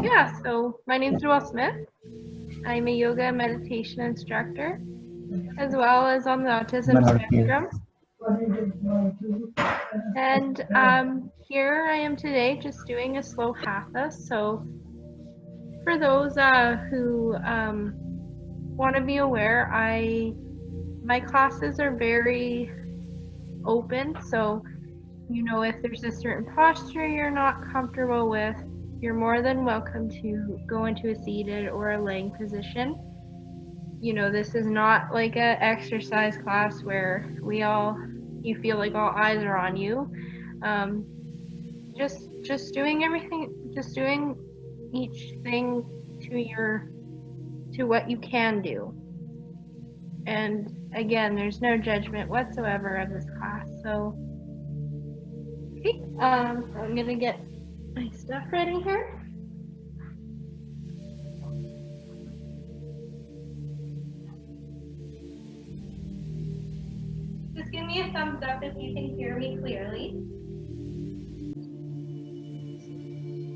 Yeah, so my name's Noelle Smith. I'm a yoga and meditation instructor, as well as on the autism spectrum. And here I am today just doing a slow hatha. So for those who want to be aware, my classes are very open. So, you know, if there's a certain posture you're not comfortable with, you're more than welcome to go into a seated or a laying position. You know, this is not like a exercise class where you feel like all eyes are on you. Um, just doing everything, just doing each thing to what you can do. And again, there's no judgment whatsoever of this class. So, okay, I'm gonna get my stuff ready here. Just give me a thumbs up if you can hear me clearly.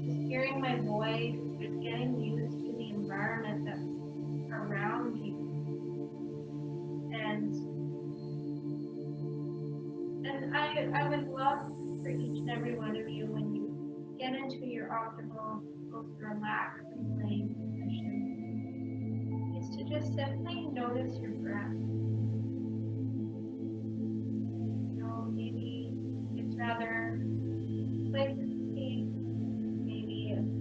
Just hearing my voice, just getting used to the environment that's around you. And I would love for each and every one of you, when you get into your optimal, most relaxed and laying position, is to just simply notice your breath. You know, maybe it's rather quick pace, maybe it's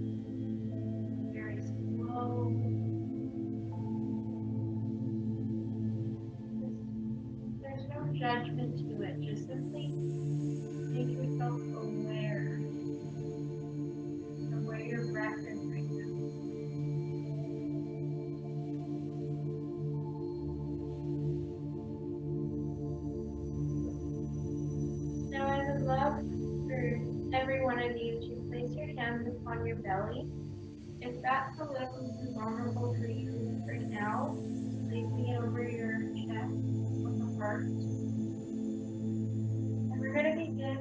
very slow. There's no judgment to it. Just simply make yourself aware of where your breath is right now. Now I would love for every one of you to place your hands upon your belly. If that's a little too vulnerable for you right now, placing it over your chest with the heart. And we're going to begin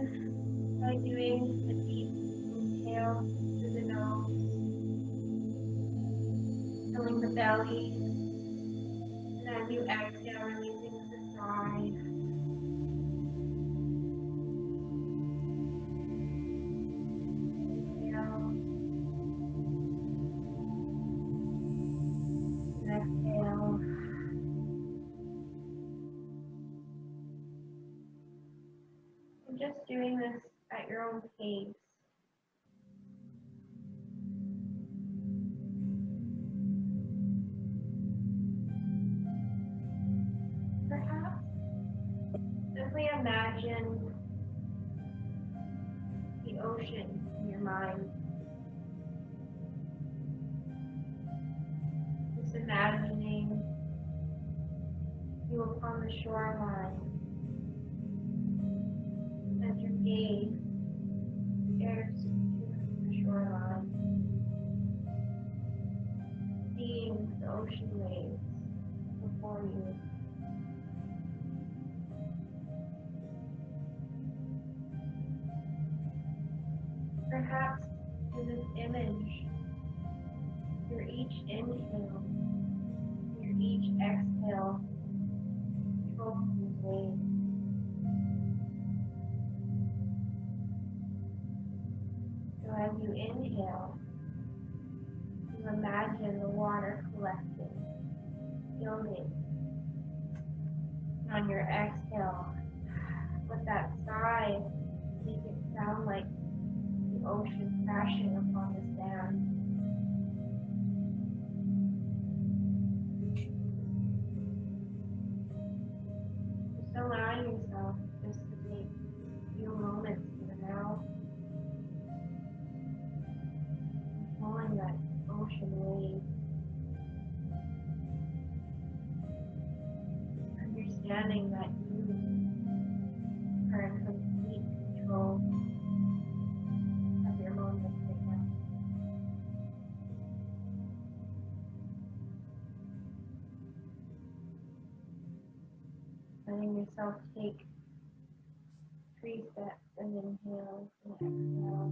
by doing a deep inhale through the nose, filling the belly, and as you exhale, releasing to the side. Inhale. And exhale. And just doing this at your own pace. Perhaps simply imagine the ocean in your mind. Just imagining you upon the shoreline as your gaze stares to the shoreline, seeing the ocean waves before you. Perhaps in this image, your each inhale, your each exhale controls these waves. So as you inhale, you imagine the water collecting, building. On your exhale, with that sigh, make it sound like the ocean crashing upon the sand. Just allowing yourself just to take a few moments to the now, controlling that ocean wave, understanding that you are in complete control of your moments right now. Letting yourself take 3 steps and inhale and exhale.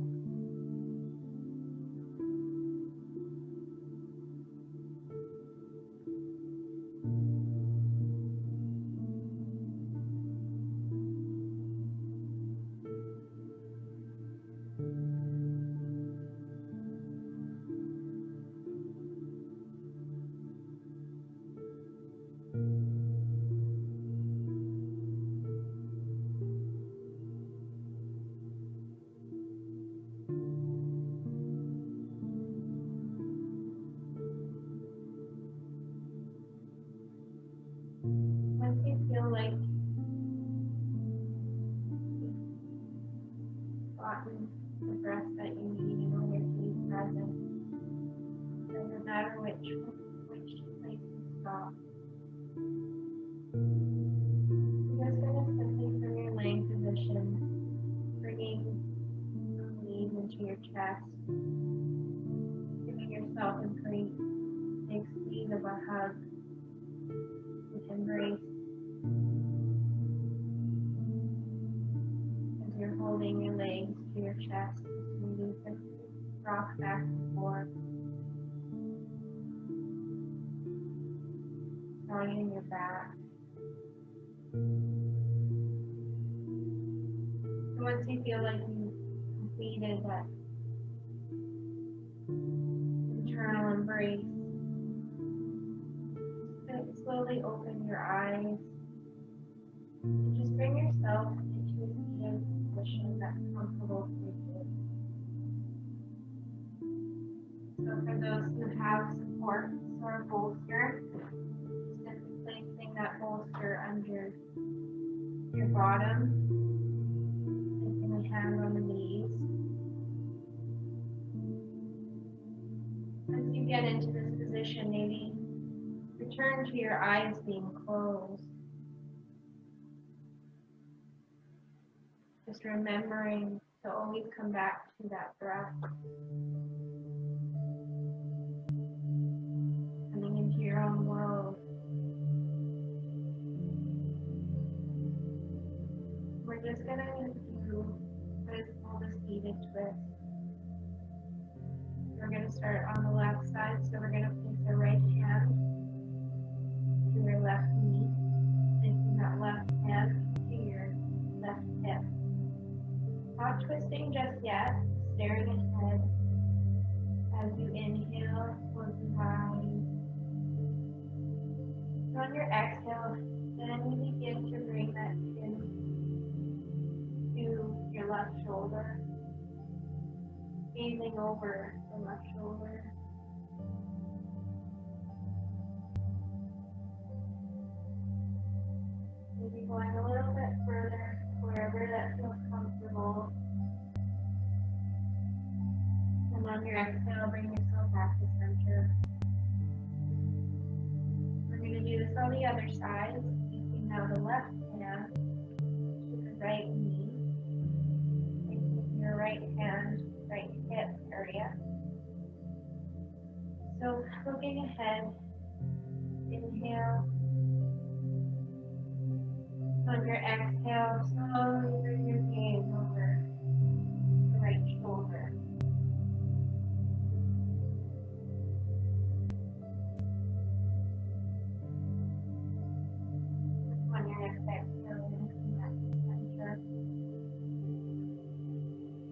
which place to stop. You're just going to simply from your laying position, bringing the knees into your chest, giving yourself a great big squeeze of a hug, an embrace, as you're holding your legs to your chest, maybe just rock back and forth, drawing in your back. And once you feel like you've completed that internal embrace, slowly open your eyes and just bring yourself into a seated position that's comfortable for you. So for those who have support or a bolster, simply placing that bolster under your bottom, placing a hand on the knees. As you get into this position, maybe return to your eyes being closed. Just remembering to always come back to that breath. Coming into your own world. We're just going to do what is called a seated twist. We're going to start on the left side, so we're going to place our right hand to your left knee, placing that left hand to your left hip. Not twisting just yet, staring ahead. As you inhale, close your eyes. On your exhale, then you begin to bring that chin to your left shoulder, gazing over the left shoulder. Maybe going a little bit further, wherever that feels comfortable. And on your exhale, bring yourself back to center. We're going to do this on the other side, placing now the left hand to the right knee, placing your right hand, right hip area. So looking ahead, inhale. On your exhale, slowly bring your gaze over the right shoulder. On your next exhale, we're going to come back to center.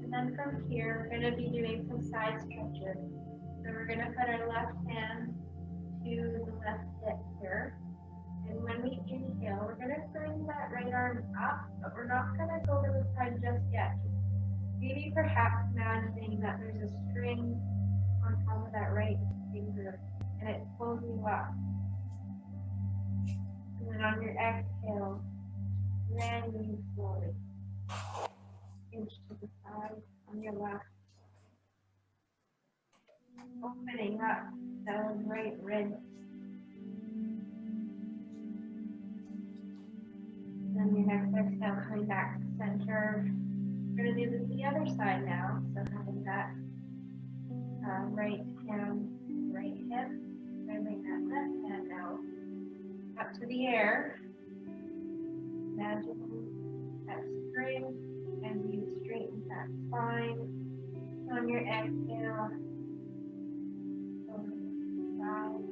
And then from here, we're going to be doing some side stretches. So we're going to put our left hand to the left hip here. And when we inhale, we're going to bring that right arm up, but we're not going to go to the side just yet. Maybe perhaps imagining that there's a string on top of that right finger, and it pulls you up. And then on your exhale, then you slowly inch to the side on your left. Opening up those right ribs. Then your next exhale, coming back to center. We're going to do this the other side now. So having that right hand, right hip. We're going to bring that left hand now up to the air. Imagine that string as you straighten that spine. On your exhale, over to the side.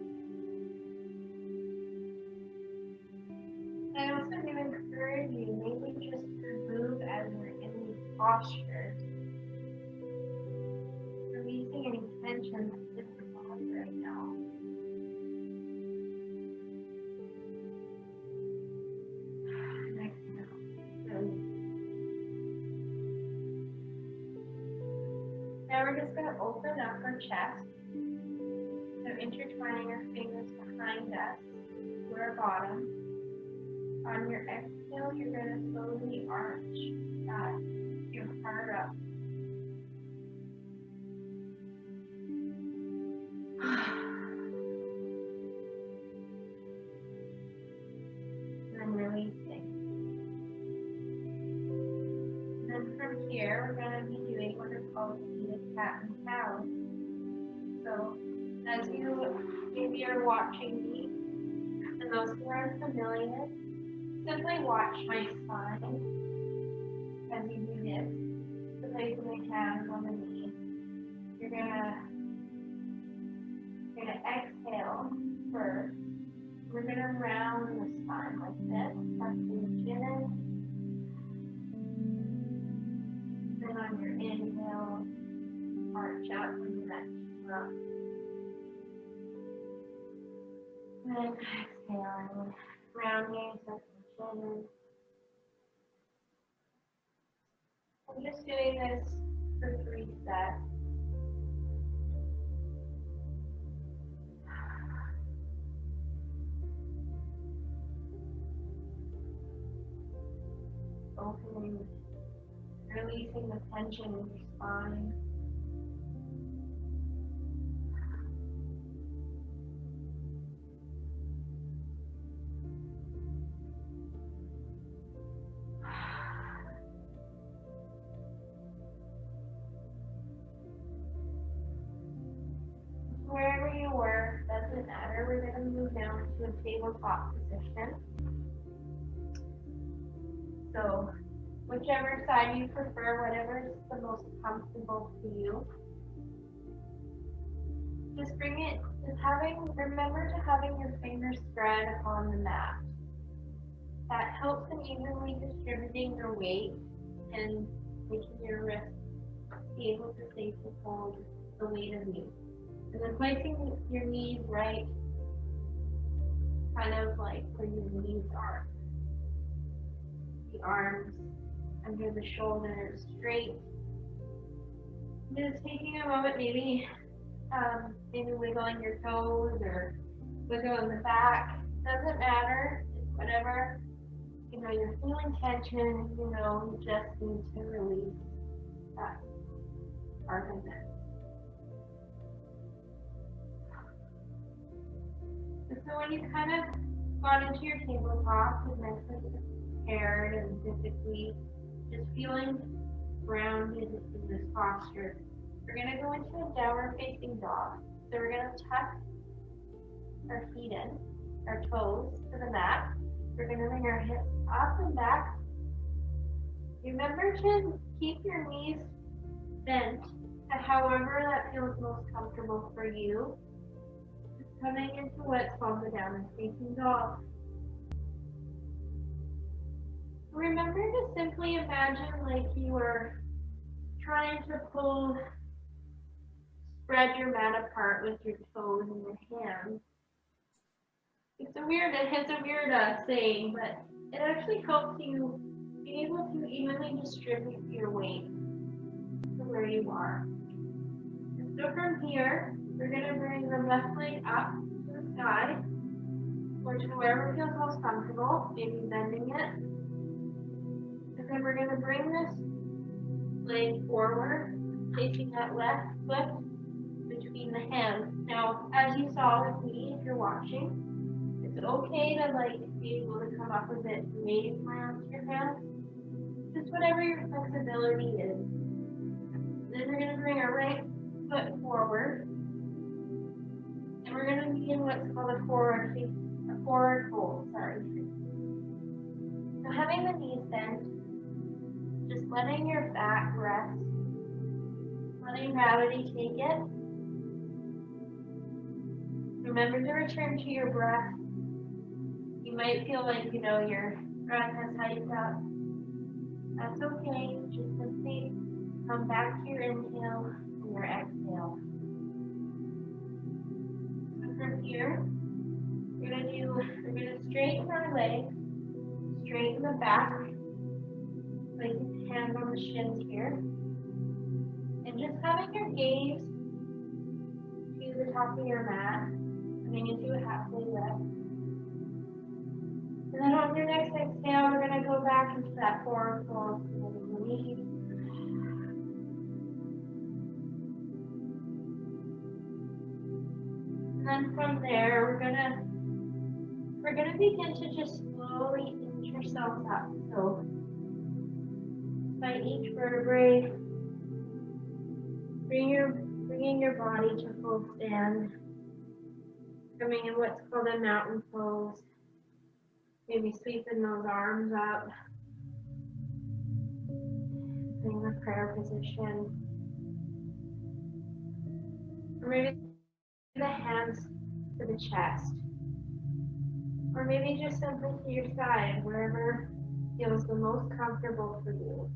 I also do encourage you maybe just to move as we're in these postures, releasing any tension that's in the body right now. Exhale. Now we're just going to open up our chest. So intertwining our fingers behind us to our bottom. On your exhale, you're going to slowly arch your heart up. here, we're going to be doing what is called seated cat and cow. So, as you maybe are watching me, and those who aren't familiar, simply watch my spine as you do this. So placing the hands on the knee. You're gonna exhale first. We're gonna round the spine like this. Tuck the chin. Then on your inhale, arch out from that chin up. Then exhaling, rounding, tuck the chin. I'm just doing this for 3 sets. Opening, releasing the tension in your spine. Wherever you were, doesn't matter. We're going to move down to a tabletop position. So, whichever side you prefer, whatever is the most comfortable for you. Just remember to having your fingers spread upon the mat. That helps in evenly distributing your weight and making your wrists be able to safely hold the weight of you. And then placing your knees right, kind of like where your knees are. The arms under the shoulders straight. Just taking a moment, maybe wiggling your toes or wiggling the back. Doesn't matter. It's whatever you're feeling tension. You just need to release that part of it. And so when you kind of got into your tabletop, you're mentally prepared and physically just feeling grounded in this posture, we're going to go into a downward facing dog. So we're going to tuck our feet in, our toes to the mat. We're going to bring our hips up and back. Remember to keep your knees bent to however that feels most comfortable for you. Just coming into what's called the downward facing dog. Remember to simply imagine like you were trying to spread your mat apart with your toes and your hands. It's a weird saying, but it actually helps you be able to evenly distribute your weight to where you are. And so from here, we're going to bring the left leg up to the sky, or to wherever feels most comfortable, maybe bending it. And then we're going to bring this leg forward, placing that left foot between the hands. Now, as you saw with me, if you're watching, it's okay to be able to come up a bit, maybe around your hands. Just whatever your flexibility is. Then we're going to bring our right foot forward, and we're going to be in what's called a forward fold. So having the knees bent, just letting your back rest, letting gravity take it. Remember to return to your breath. You might feel like, your breath has hiked up. That's okay. Just simply come back to your inhale and your exhale. So from here, we're gonna straighten our legs, straighten the back, placing the hands on the shins here, and just having your gaze to the top of your mat, coming into a halfway lift. And then on your next exhale, we're going to go back into that forward fold, holding the knees. And then from there, we're gonna begin to just slowly inch yourself up. So by each vertebrae, bringing your body to full stand, coming in what's called a mountain pose. Maybe sweeping those arms up, in the prayer position, or maybe the hands to the chest, or maybe just simply to your side, wherever feels the most comfortable for you.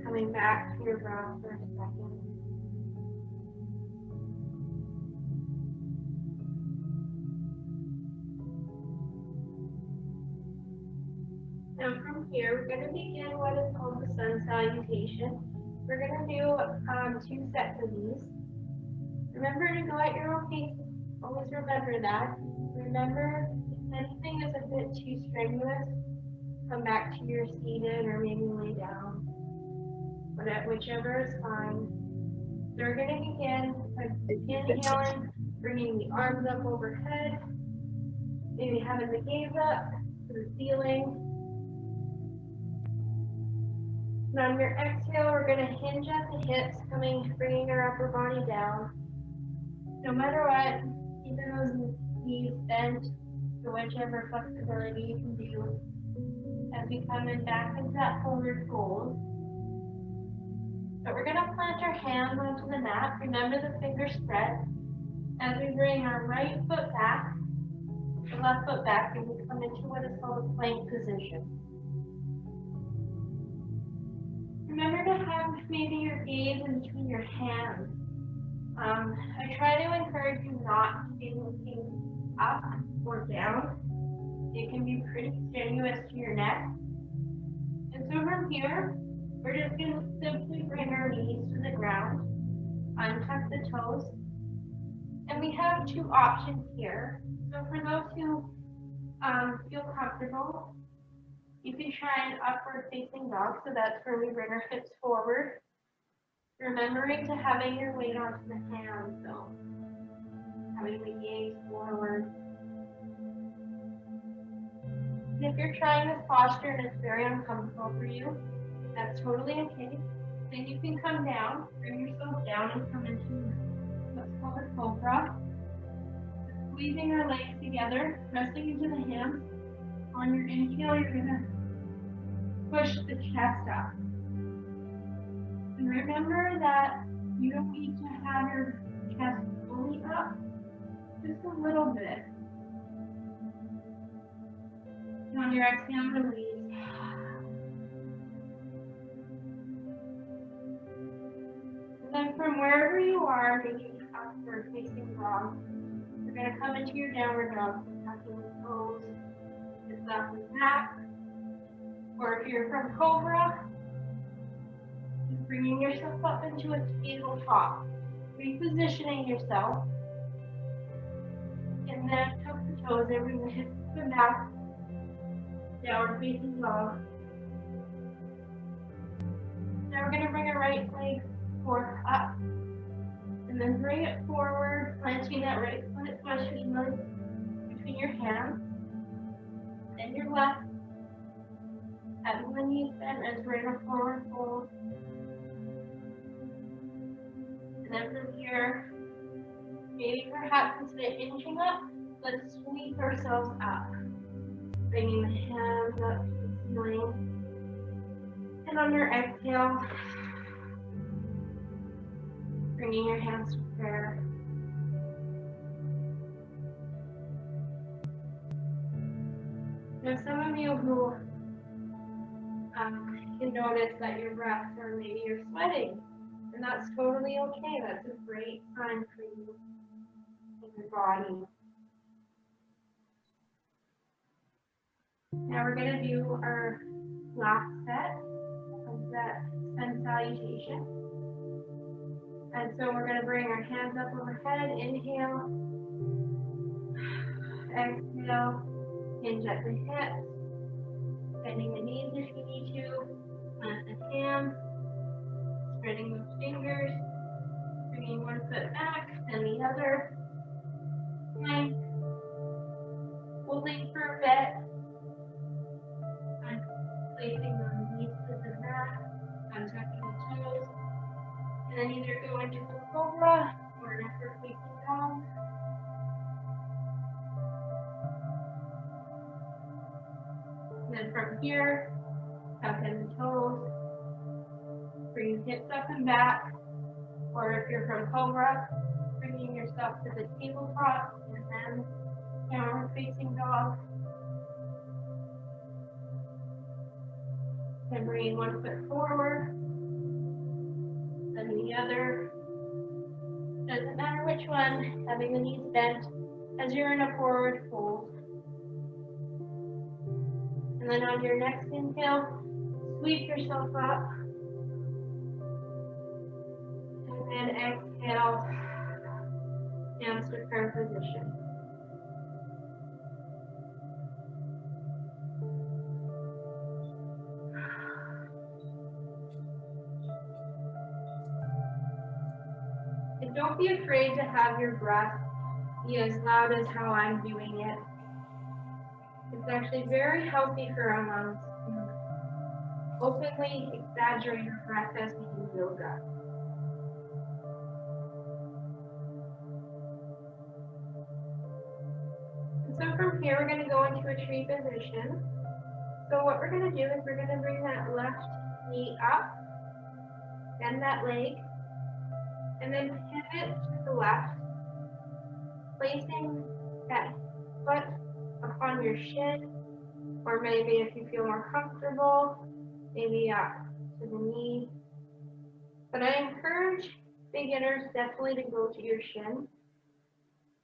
Coming back to your breath for a second. Now from here, we're going to begin what is called the sun salutation. We're going to do 2 sets of these. Remember to go at your own pace. Always remember that. Remember, if anything is a bit too strenuous, come back to your seated or maybe lay down. But whichever is fine. So we're going to begin by inhaling, bringing the arms up overhead, maybe having the gaze up to the ceiling. And on your exhale, we're going to hinge at the hips, bringing our upper body down. No matter what, keeping those knees bent to whichever flexibility you can do as we come in back into that forward fold. So we're going to plant our hands onto the mat. Remember the finger spread. As we bring our right foot back, the left foot back, and we come into what is called a plank position. Remember to have maybe your gaze in between your hands. I try to encourage you not to be looking up or down. It can be pretty strenuous to your neck. And so from here, we're just going to simply bring our knees to the ground, untuck the toes, and we have 2 options here. So for those who feel comfortable, you can try an upward facing dog, so that's where we bring our hips forward, remembering to having your weight onto the hands, so having the gaze forward. And if you're trying this posture and it's very uncomfortable for you, that's totally okay. Then you can come down, bring yourself down and come into what's called a Cobra. Squeezing our legs together, pressing into the hands. On your inhale, you're going to push the chest up. And remember that you don't need to have your chest fully up, just a little bit. And on your exhale, release. And then from wherever you are, maybe upward facing dog, you're going to come into your downward dog, tucking the toes, hips up and back. Or if you're from Cobra, just bringing yourself up into a tabletop, repositioning yourself, and then tuck the toes, bring the hips and back, downward facing dog. Now we're going to bring our right leg forth up, and then bring it forward, planting that right foot between your hands, then your left. Having the knees bent as we're in a forward fold. And then from here, maybe perhaps instead of hinging up, let's sweep ourselves up. Bringing the hands up to the ceiling. And on your exhale, bringing your hands to prayer. Now some of you who can notice that your breaths or maybe you're sweating, and that's totally okay. That's a great sign for you in your body. Now we're going to do our last set of that sun salutation. And so we're going to bring our hands up overhead, inhale, exhale, hinge at the hips, bending the knees if you need to, plant the hands, spreading those fingers, bringing one foot back, then the other. Plank. We'll And then either go into a Cobra or an upward facing dog. And then from here, tuck in the toes, bring hips up and back, or if you're from Cobra, bringing yourself to the tabletop, and then downward facing dog. Then bringing one foot forward, then the other. Doesn't matter which one, having the knees bent as you're in a forward fold. And then on your next inhale, sweep yourself up. And then exhale, hamster prayer position. And don't be afraid to have your breath be as loud as how I'm doing it. It's actually very healthy for our lungs to openly exaggerate your breath as we do yoga. And so from here, we're going to go into a tree position. So what we're going to do is we're going to bring that left knee up, bend that leg, and then pivot to the left, placing that foot upon your shin, or maybe if you feel more comfortable, maybe up to the knee. But I encourage beginners definitely to go to your shin.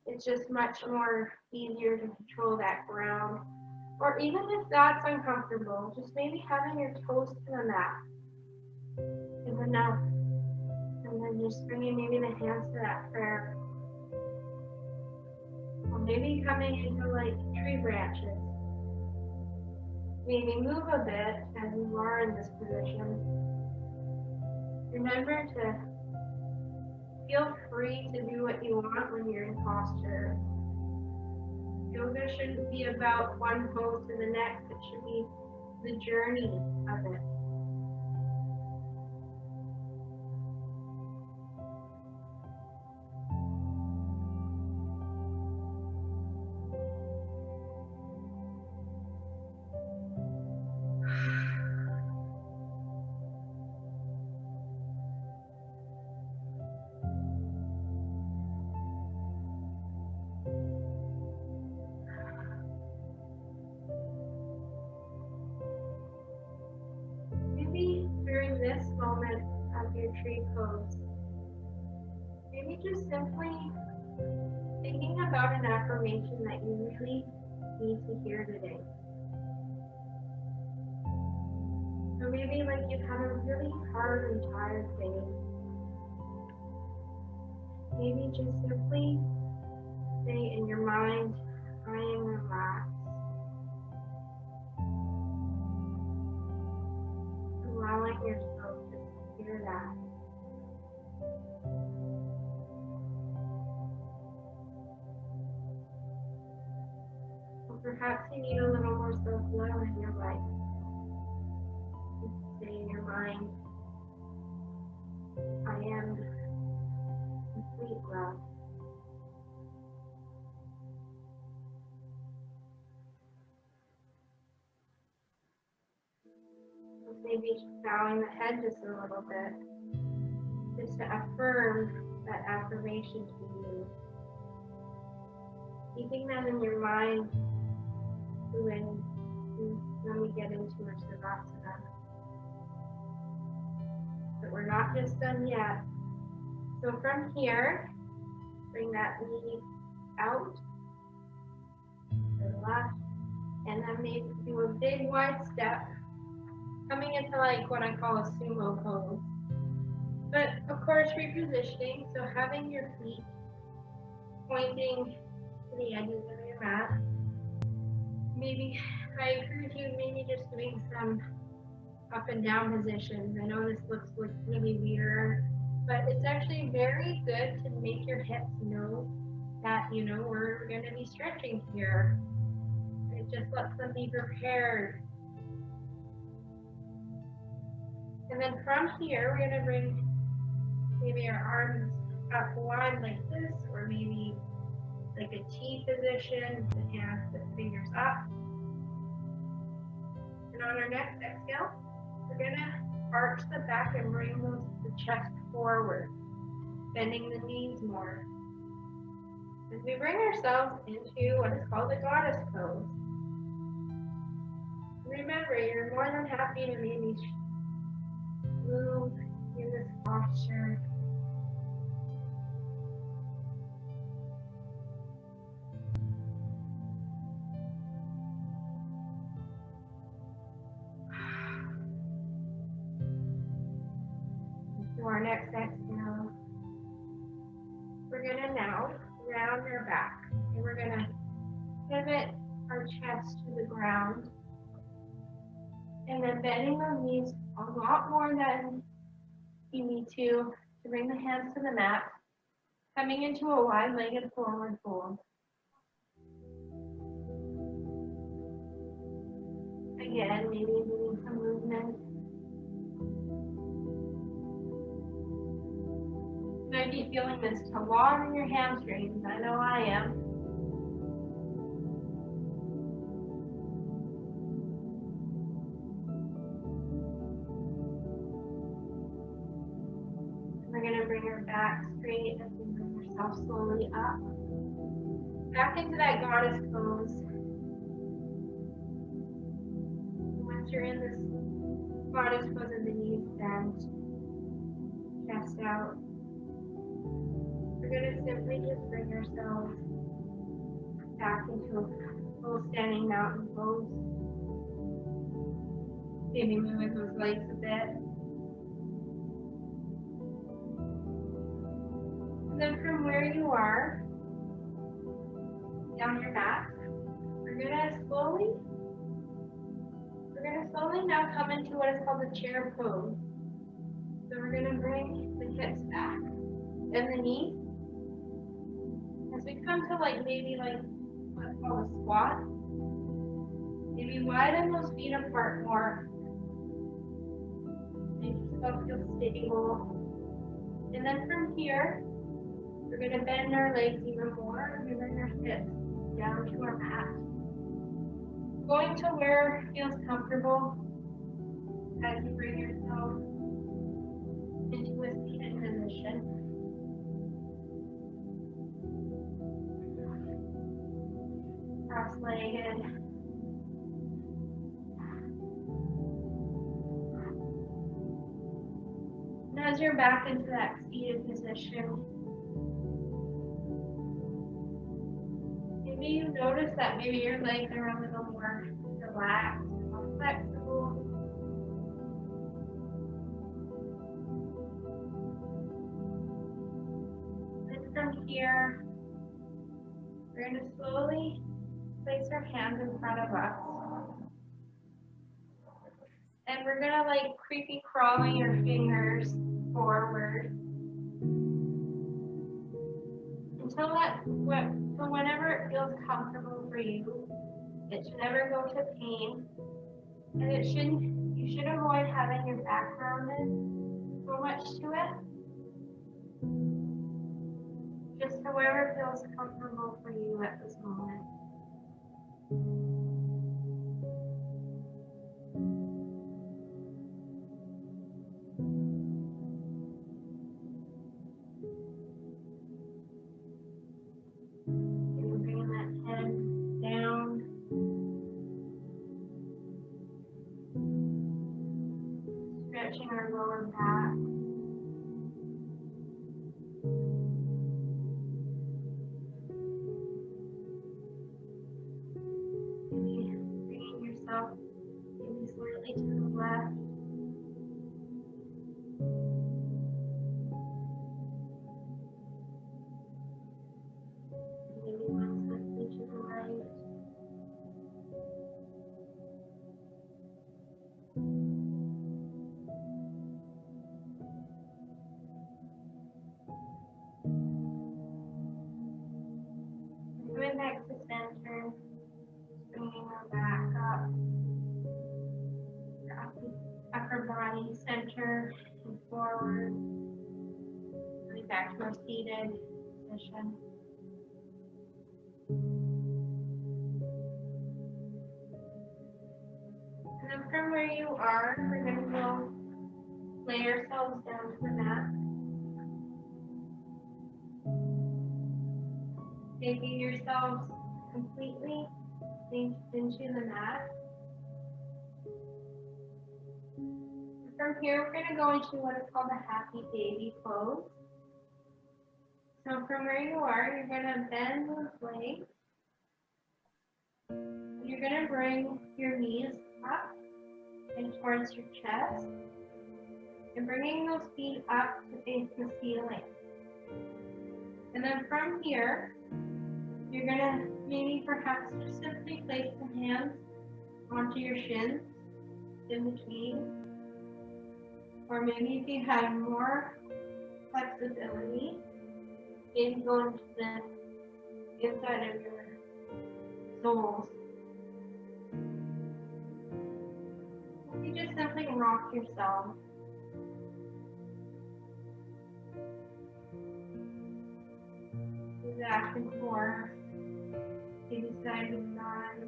It's just much more easier to control that ground. Or even if that's uncomfortable, just maybe having your toes to the mat is enough. And then just bringing maybe the hands to that prayer. Or maybe coming into like tree branches. Maybe move a bit as you are in this position. Remember to feel free to do what you want when you're in posture. Yoga shouldn't be about one pose to the next. It should be the journey of it. Maybe during this moment of your tree pose, maybe just simply thinking about an affirmation that you really need to hear today. Or maybe like you've had a really hard and tired day. Maybe just simply say in your mind, I am relaxed. Allowing yourself to hear that. Or perhaps you need a little more self-love in your life. You can say in your mind, I am complete love. Maybe bowing the head just a little bit, just to affirm that affirmation to you. Keeping that in your mind when we get into our Savasana. But we're not just done yet. So from here, bring that knee out to the left, and then maybe do a big wide step, coming into like what I call a sumo pose. But of course repositioning, so having your feet pointing to the edges of your mat. Maybe I encourage you maybe just doing some up and down positions. I know this looks like really weird, but it's actually very good to make your hips know that, you know, we're going to be stretching here. It just lets them be prepared. And then from here, we're going to bring Maybe our arms up wide like this, or maybe like a T position, the hands, the fingers up. And on our next exhale, we're gonna arch the back and bring the chest forward, bending the knees more. As we bring ourselves into what is called the goddess pose. Remember, you're more than happy to maybe move in this posture. To our next exhale, we're gonna now round our back, and we're gonna pivot our chest to the ground, and then bending the knees a lot more than you need to bring the hands to the mat, coming into a wide-legged forward fold. Again, maybe doing some movement. You might be feeling this a lot in your hamstrings. I know I am. We're going to bring our back straight as we bring ourselves slowly up. Back into that goddess pose. Once you're in this goddess pose and the knees bent, chest out, we're going to simply just bring ourselves back into a full standing mountain pose. Maybe moving those legs a bit. And then from where you are, on your mat, we're gonna slowly now come into what is called the chair pose. So we're gonna bring the hips back and the knees. As we come to maybe what's called a squat, maybe widen those feet apart more. Make yourself feel stable. And then from here, we're gonna bend our legs even more and bring our hips down to our mat. Going to where it feels comfortable as you bring yourself into a seated position. Cross-legged. And as you're back into that seated position, maybe you notice that maybe your legs are a little more relaxed, more flexible. And from here, we're going to slowly place our hands in front of us. And we're going to creepy crawling your fingers forward. Until whenever it feels comfortable for you. It should never go to pain. And you should avoid having your back rounded so much to it. Just to wherever feels comfortable for you at this moment. Stretching our lower back. Maybe bringing yourself maybe slightly to the left. Maybe one slightly to the right. back to our seated position. And then from where you are, we're going to go lay ourselves down to the mat. Taking yourselves completely into the mat. From here, we're going to go into what is called a happy baby pose. So from where you are, you're going to bend those legs. You're going to bring your knees up and towards your chest. And bringing those feet up to face the ceiling. And then from here, you're going to maybe perhaps just simply place the hands onto your shins in between. Or maybe if you have more flexibility, maybe go into the inside of your soles. You just simply rock yourself. Back and forth, maybe side to side.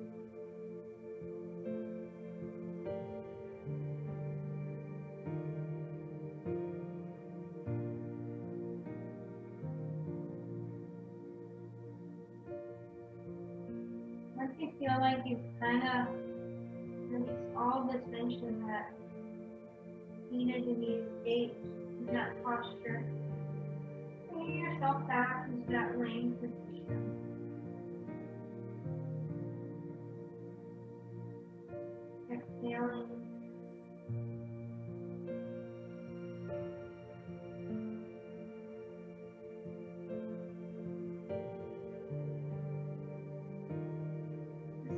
Once you feel like you've kind of released all the tension that needed to be escaped in that posture, bring yourself back into that laying position. Exhaling.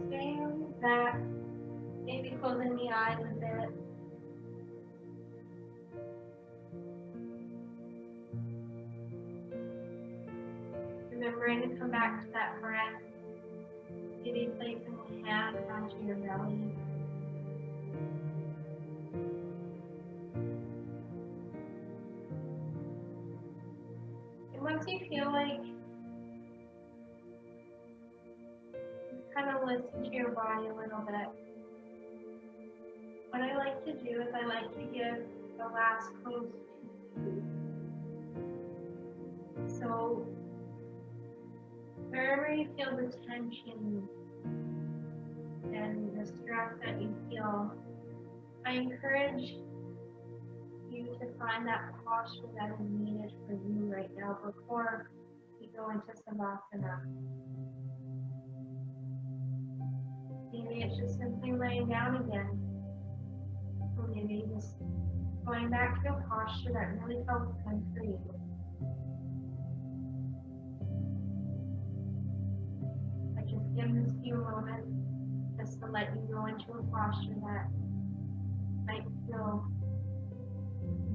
Staying back, maybe closing the eyes a bit. Remembering to come back to that breath. Maybe placing a hand onto your belly. And once you feel like you kind of listen to your body a little bit, what I like to do is I like to give the last pose to you. So wherever you feel the tension and the stress that you feel, I encourage you to find that posture that is needed for you right now before you go into Savasana. Maybe it's just simply laying down again. Or maybe just going back to a posture that really felt good for you. But just give this few moments just to let you go into a posture that might feel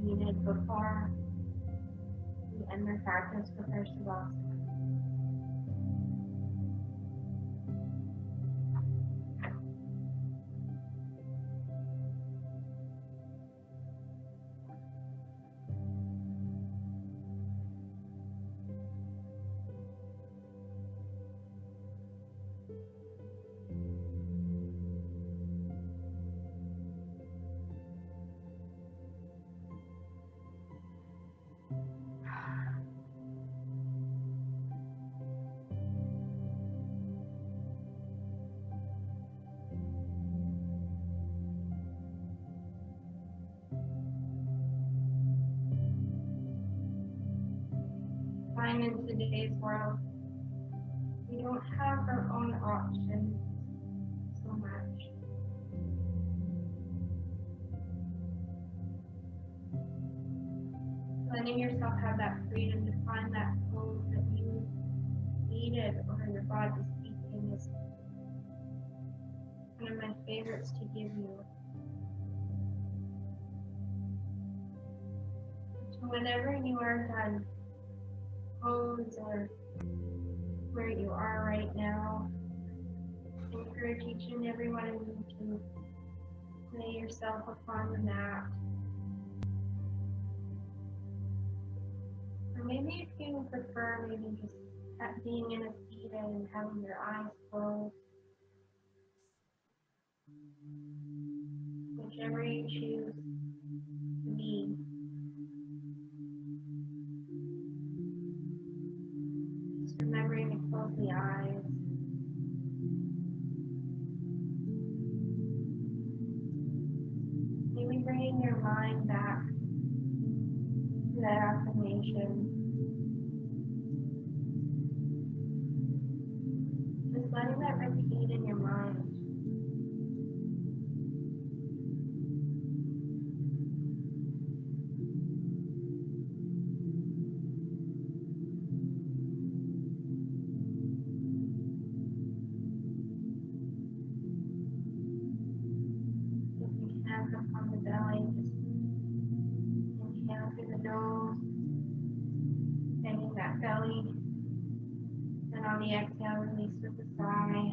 needed before we end the practice with our Savasana. In today's world, we don't have our own options so much. Letting yourself have that freedom to find that pose that you needed or your body speaking is one of my favorites to give you. So whenever you are done, pose or where you are right now, I encourage each and every one of you to lay yourself upon the mat. Or maybe maybe if you prefer, maybe just being in a seat and having your eyes closed, whichever you choose to be. Just remembering to close the eyes. Maybe bringing your mind back to that affirmation. Just letting that repeat in your mind. Hands up on the belly, just inhale through the nose, bending that belly, and on the exhale, release with a sigh.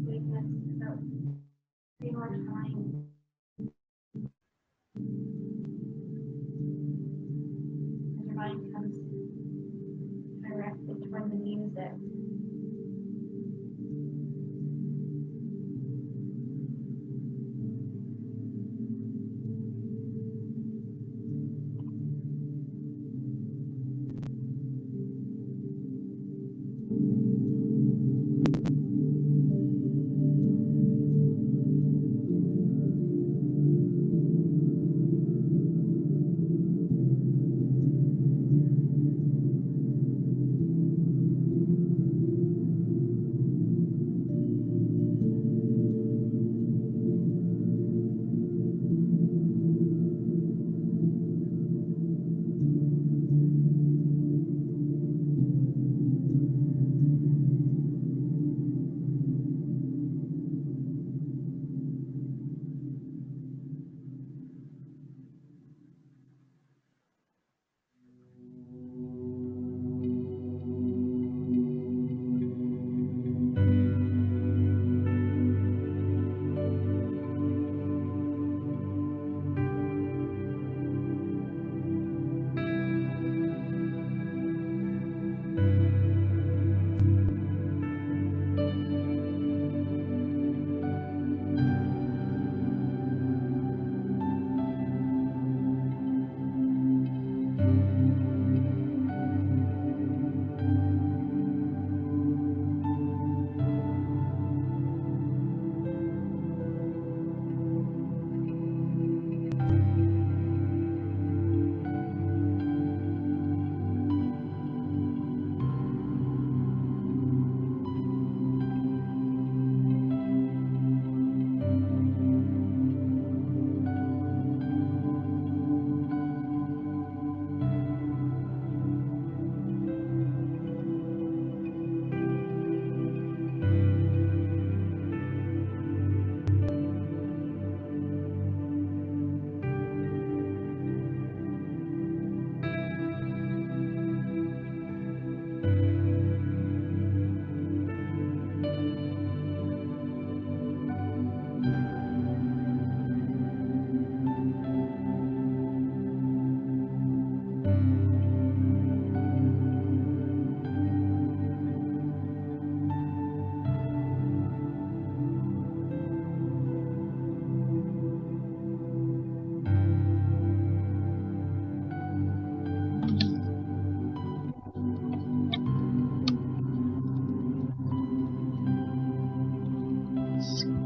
Doing this about 3 more times. As your mind comes directly toward the music.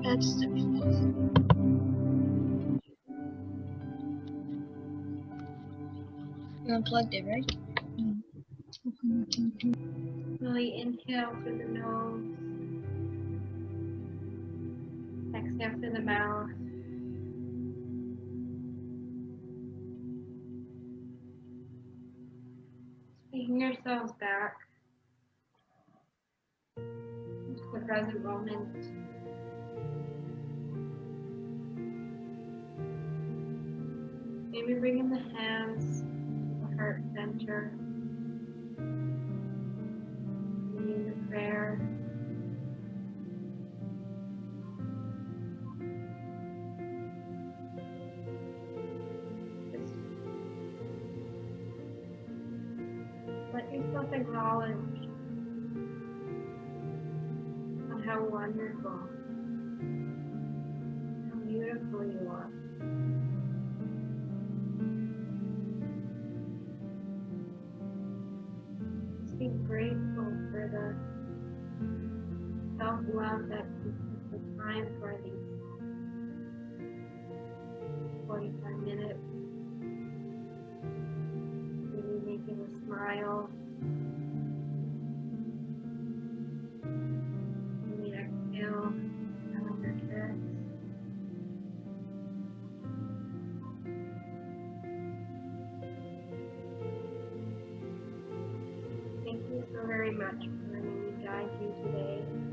That's the you unplugged it, right? Slowly inhale through the nose, exhale through the mouth. Taking yourselves back to the present moment. Maybe bringing the hands to the heart center. Leading the prayer. Let yourself acknowledge how wonderful, how beautiful you are. Just be grateful for the self-love that you took the time for these 45 minutes. Maybe making a smile. Maybe exhale on your chest. Thank you so very much for letting me guide you today.